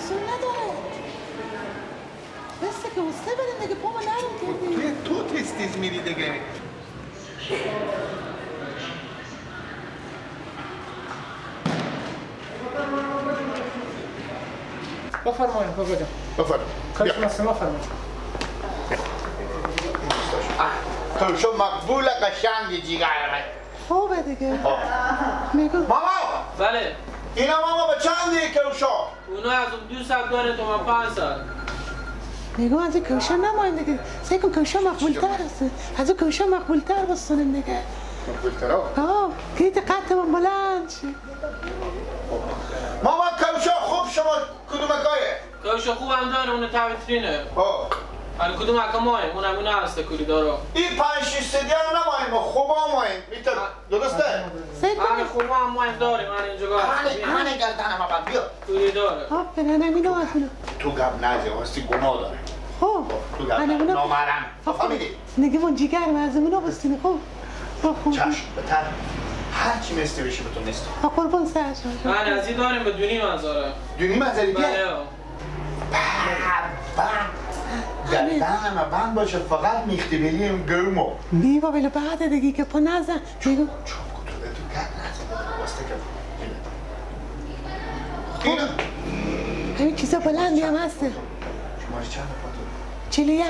اصول نداره. بسته که وسته بریم دیگه پا ما نرم کردی. تو تیز میری دیگه. بفرمایید بابا جان. بفرمایید. کارش مسئله فرمایید. کلشو مقبول قشنگی جیگر. خوبه دیگه. میگو ماما. بله. اینا ماما به چندی کلشو؟ اونا از اون 200 داره تا 500. میگو از این کلشو نماین دیگه. سعی کن کلشو مقبول تر هست. از اون کلشو مقبول تر بستونیم دیگه. مقبول تر ها؟ گیت قطع من بلند شی. ماما کلشو خوب شما کدوم کایه؟ کلشو خوب هم داره اون تاویترینه. حالا کدوم اکمای اونم اون هسته کلی داره. این 5 6 سدیا نمایم ما خوبا مایم. میتر درسته؟ همین خوبا هم مایم داره من اینجا گفتم. من گردنم آقا بیا. کلی داره. آفرین همینو آسونو. تو گپ نزی واسه گناه داره. خب. تو گپ نامرم. فهمیدی؟ نگه من جیگر مازمونو بستین خب. چشم بتر هر چی مستی بشه به تو مستی. قربان سرش. من از این داریم به دونی منظره. دونی منظری بیا. بله. گردنم بند باشه فقط میختی بلیم گرمو. میوا بله بعد دیگه که پا نزن. میگو. چوب کتوله تو گپ نزن. واسه که اینو. همین چیزا بلندی هم هسته. شماره چند پاتو؟ 41.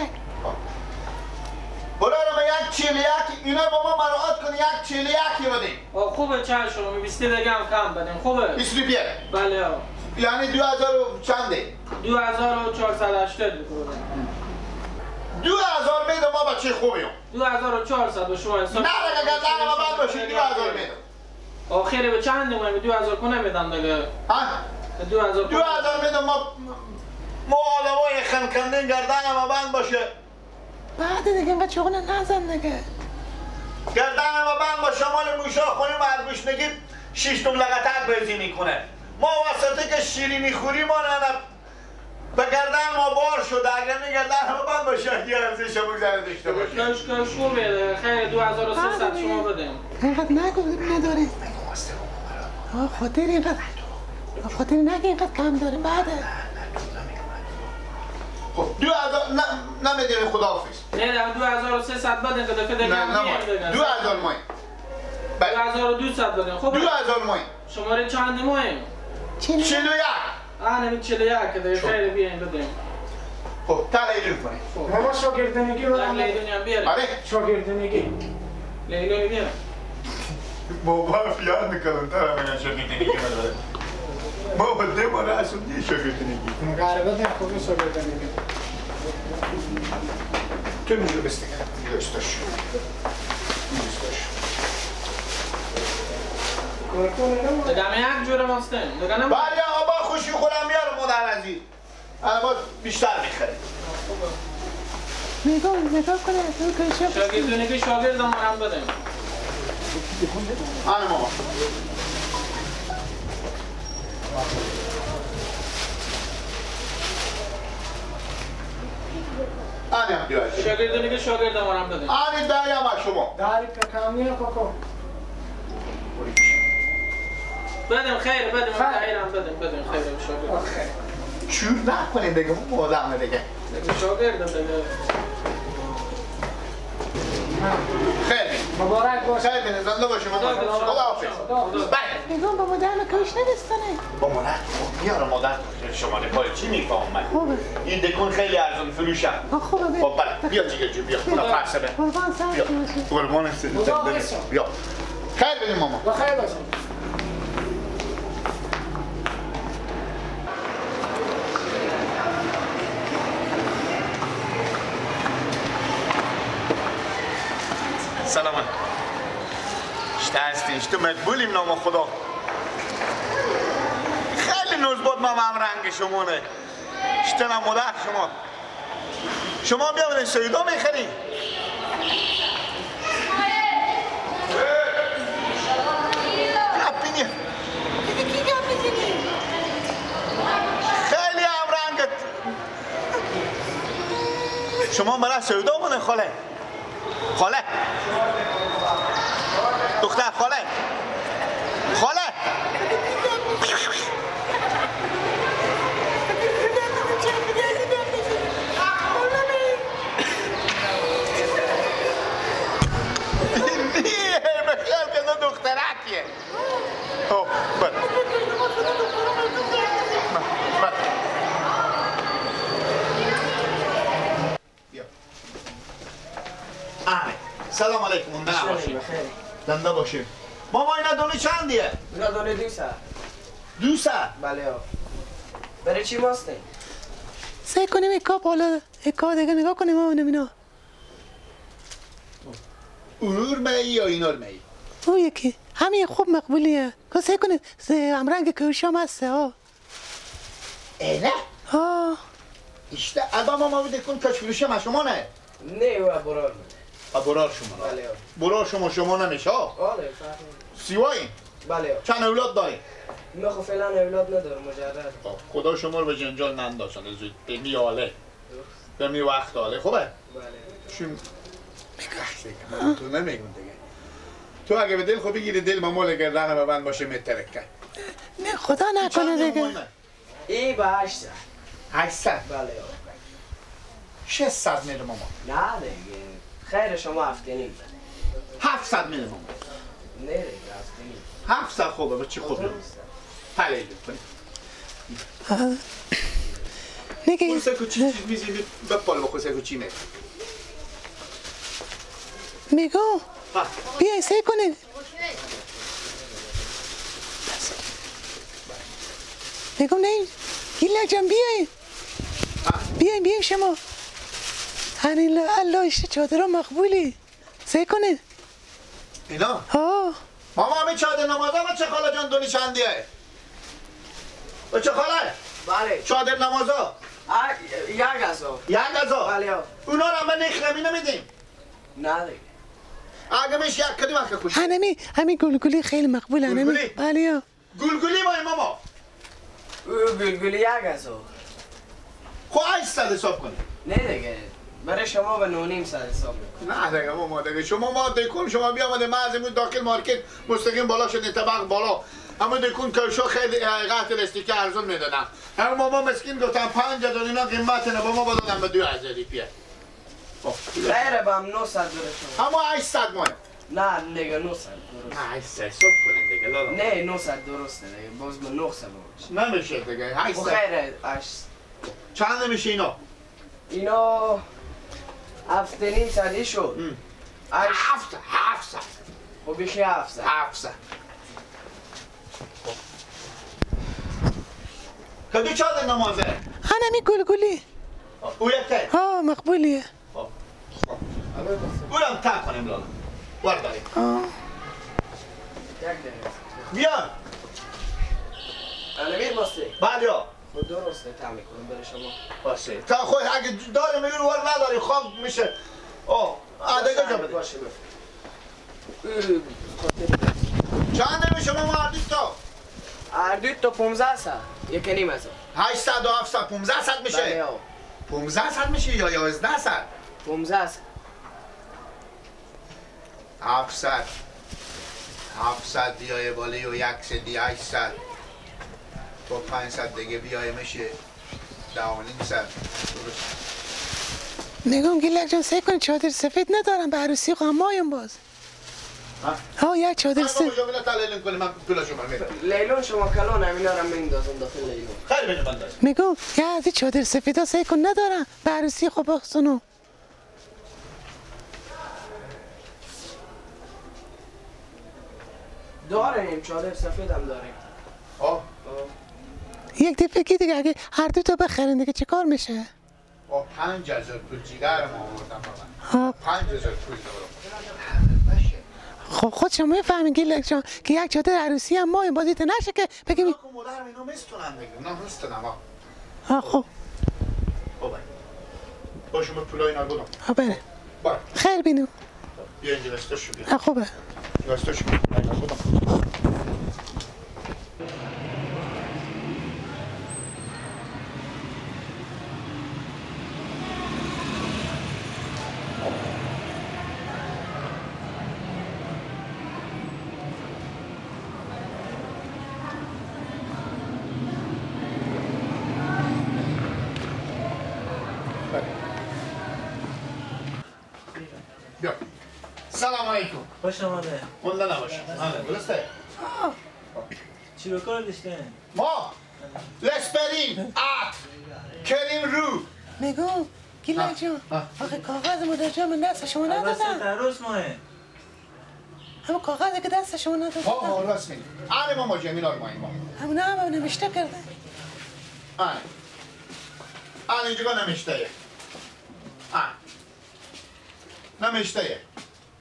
برای ما یک 41 اینا با ما مراعات کنی یک 41 بدیم. خوبه چند شما می 20 دیگه هم کم بدیم خوبه. 20 روپیه. بله. یعنی 2000 چنده؟ 2480 بکنم. 2000 میده ما بچه خوبیم. 2400 به شما حساب. نه اگه گردن ما بند باشه 2000 میده. آخره به چند میمونه 2000 کنه میدم دیگه. ها؟ 2000 میده ما آدمای خمکندین گردن ما بند باشه. بعد دیگه اینقدر چغونه نزن دیگه. گردن ما بند باشه مال موشا خونی مرگوش نگیم 6 توم لغتک بازی میکنه. ما واسطه که شیرینی خوری ما نه به گردن ما بار شده اگر می گردن ما بند باشه یه ارزش بگذاره داشته باشه. کشکشو بده خیلی 2300 شما بدیم. اینقدر نگو نداری. خاطر اینقدر خاطر نگه اینقدر کم داریم بعده. خب 2000 نمیدیم خداحافظ. نه 2300 بدین که دفعه دیگه نه 2000 ماهی. 2200 بدین. خب 2000 ماهی. شماره چند ماهی؟ 41. نمی 41 که دیگه خیلی بیاین بدیم. خب تا لیلون کنیم. ماما شاگردنگی رو لیلونی هم بیاریم. بله شاگردنگی. لیلونی بیاریم. بابا فیان میکنم ترا من شاگردنگی میکنم. ما بده ما راسو دی شاگردنگی. مقاربت نه خوبی شاگردنگی. تو میگه بسته دوستش. دگم یک جوره ماستن. دگم بله آقا با خوشی خودم میارم مادر عزیز. اما بیشتر میخره. نگاه کنه تو کشف. شاگردونی که شاگردم هم بدیم. آره ماما. آره هم بیاید. شاگردونی که شاگردم هم بدیم. آره دایی هم شما. داری که کامیه کوکو. بدیم خیر بدیم خیر هم بدیم خیر شاگرد. چور نکنید دیگه مادم دیگه. شاگردم دیگه. خیلی مبارک باشه. خیلی زنده باشه مامان. خداحافظ. بله. نگاه با مادر کاش نمیستانه. با مادر بیارم مادر شماره پای چی میفهم من. خوبه. این دکون خیلی ارزون فروشه. خوبه بیا. خب بله بیا جیگر جو بیا. اونا فرسه به. قربان سرت باشه. قربان سرت. بیا. خیر بدیم ماما. بخیر باشه. سلام شته هستین شته مقبولیم نام خدا خیلی نوز بود ما هم رنگ شمونه شته نام مادر شما بیا بدین سیدا میخرین گپینی خیلی هم رنگت شما برای سیدا مونه خاله دختر خاله سلام علیکم. نه باشیم. زنده باشیم. ماما اینا دونه چندیه؟ اینا دونه 200. 200. بله ها. برای چی ماسته؟ سعی کنیم اکا بالا اکا دیگه نگاه کنیم اونم اینا. اونور می یا اینور می؟ او یکی همین خوب مقبولیه. که سعی کنیم همرنگ کوشام هسته ها. نه؟ ها. işte البته ماما بده کن کاش فروشه ما شما نه؟ نه و برار. برار شما. بله ها. برار شما نمیشه ها؟ آره فهمید. سیوایی؟ بله ها. چند اولاد داری؟ اینا خب فعلا اولاد نداره مجرد. خدا شما رو به جنجال نندازن زود به میاله. به می وقت آله خوبه؟ بله. شون من تو نمیگم دیگه. تو اگه به دل خوب بگیری دل مامول گردن به من باشه مترکه. نه خدا نکنه دیگه. ای به 800. 800. بله ها. 600 میده ماما. نه دیگه. خیر شما هفته نیم. 700 میده ماما. نه دیگه هفته نیم. 700 خوبه به چی خوبه؟ پلیل کنی. نگه اون سه کوچی چیز میزید به پال بخور سه کوچی میگه. میگو بیای سعی کنید. میگم نه گیلا جان بیای. بیایم شما. هنیلا الله ایشه چادر مقبولی. سعی کنید. اینا؟ ها. ماما همین چادر نمازه ما چه خاله جان دونی چندیه؟ و چه خاله؟ بله. چادر نمازه؟ یک هزار. 1000. بله ها. اونا رو هم نخلمی نمیدیم. نه دیگه. اگه میشه یک کدی وقت خوشی. همین گلگلی خیلی مقبول هنمی. گلگلی؟ بله ها. گلگلی مای ماما. گلگلی 1000. خب 800 حساب کنی. نه دیگه. برای شما به 9.5 حساب میکنم. نه دیگه ماما دیگه شما ما دیکن شما بیامده مازمون داخل مارکت مستقیم بالا شده طبق بالا. اما دیکن کشو خیلی قطع استیکر ارزون میدادم. اما ماما مسکین گفتم 5000 اینا قیمت نه با ما بدادم به 2000 پیه. غیره با هم 900 داره شما. اما 800 ماه. نه دیگه 900 درست. نه 800 حساب کنین دیگه لالا. نه 900 درسته دیگه باز به 900 باشه. نمیشه دیگه 800. خیره 8. چند نمیشه اینا؟ اینا هفته نیم سالی شد. 700. خب بشه 700. 700. کدی چادر نمازه؟ هنمی گلگلی. او یکه؟ ها مقبولیه. اونم تا کنیم لالا. ورداریم. یک دقیقه. بیا. الان باسته. بله یا. خود درسته تعمیر کنم برای شما. باشه. تا خود اگه داریم میگن ور نداریم خواب میشه. دیگه جا بده. باشه چند نمیشه ما مردید تا؟ اردویت تا 15 سال. یکی نیم هزار. 800 و 700 1500 میشه؟ بله ها. 1500 میشه یا 1100؟ 15 سال. 700 بیایه بالی و 100 800 با 500 دیگه بیایه میشه 10.5 میگم گیلک جان سعی کنید چادر سفید ندارم به عروسی غمایم باز. ها یک چادر سفید. لیلون کنیم من پولاشو من میدم. لیلون شما کلان همینا رو میندازم داخل لیلون. خیلی بده بنداز. میگم یه از این چادر سفیدا سعی کن ندارم به عروسی خوب بخصونو. داریم چادر سفید هم داریم. یک دفعه دیگه اگه هر دو تا بخرین دیگه چه کار میشه؟ 5000 پول جیگر ما آوردم ها 5000 پول دارم. خب خود شما میفهمین گیلک جان که یک چادر عروسی هم مایم بازیت نشه که بگیم مادرم اینو میستونن دیگه اونا میستونن خب باشه من پولای اینا بودم بره بار خیر بینو بیا اینجا دستشو بیا خوبه دستشو اینا بودم بیا سلام علیکم خوش آمده. مونده نباشه درسته چی رو کار داشتن؟ ما لسپرین کریم رو میگم گیلا جون آخه کاغذ مادر جان من دست شما ندادم عروس ماه همه کاغذی که دست شما ندادم راست میگی آره ماما جمیل آرمایی ما همونه هم نوشته کرده آره اینجا نمیشته نمیشته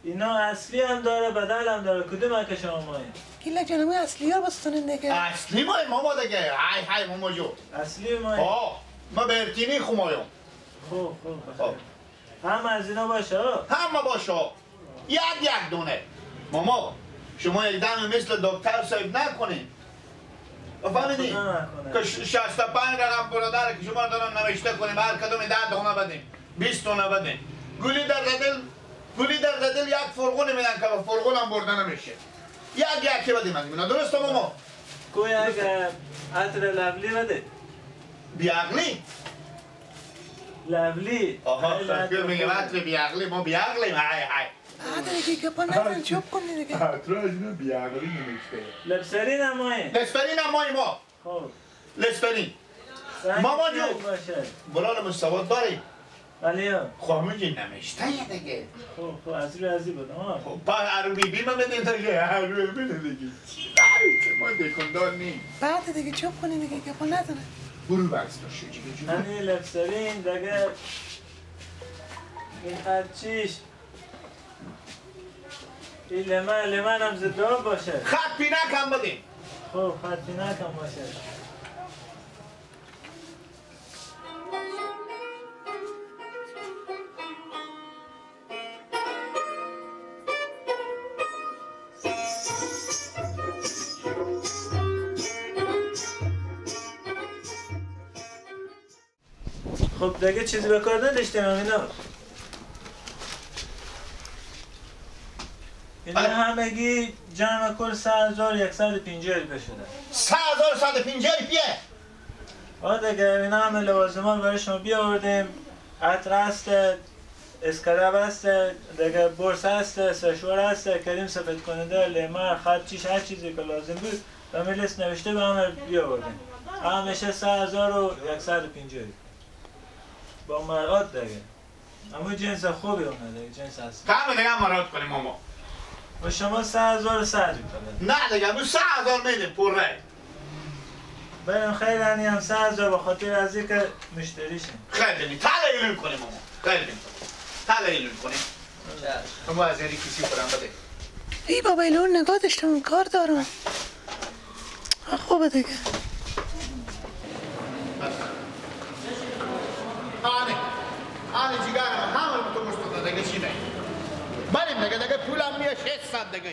اینا اصلی هم داره بدل هم داره کدوم که شما ماه گیلا جان همه اصلی ها بستونین دیگه اصلی ماما دیگه های ماما جو اصلی ماه ما برتینی خمایم خوب هم از اینا باشه همه باشه یک دونه ماما شما یک دم مثل دکتر صاحب نکنین فهمیدی؟ که 65 رقم برادر که شما دارن نوشته کنیم هر کدوم 10 دونه بدیم 20 دونه بدیم گولی در دل یک فرقون میدن که فرقون هم برده نمیشه یکی بدیم از اینا درسته ماما؟ کوی اگه عطر لولی بده بیعقلی؟ لولی آها خیلی میگم عطر بیعقلی ما بیعقلیم های بعد دیگه گپا نزن چوب کنی دیگه عطر از اینا بیعقلی نمیشه لبسرین هم ماه لسپرین هم مایی ما خوب لسپرین ماما جو بلال مستواد داری؟ ولی ها خواهمونجی نمیشته یه دیگه خوب از روی ازی بود خب با عروبی بیمه بدین دیگه عروبی بده دیگه ما دکندار نیم بعد دیگه چوب کنی دیگه گپا نزنه برو بکس باشه جیگه جو هنی لبسرین دیگه این خرچیش این لمن هم زداب باشه خط پینک هم بدین خوب خطی نکن باشه خب دیگه چیزی به کار نداشتیم اینا اینا همگی جمع کل 3150 روپیه شده 3150 روپیه دیگه اینا همه لوازمان برای شما بیاوردیم عطر هست اسکراب هست دیگه برس هست سشوار هست کریم سفید کننده لیمر خط چیش هر چیزی که لازم بود و می لیست نوشته به همه بیاوردیم همیشه 3150 با مراد دیگه اما جنس خوبی اومده جنس هست کم دیگه مراد کنیم ماما و شما 3100 نه دیگه بو 3000 میدیم پر رای بریم خیلی هنی هم 3000 به خاطر از اینکه مشتریشیم خیلی تلقیلون کنیم ماما خیلی تلقیلون کنیم اما از یاری کسی برم بده ای بابا ایلون نگاه داشتم کار دارم خوبه دیگه آنه جیگارم همه رو تو گشت دیگه چی نه بریم دیگه پولم میه 600 دیگه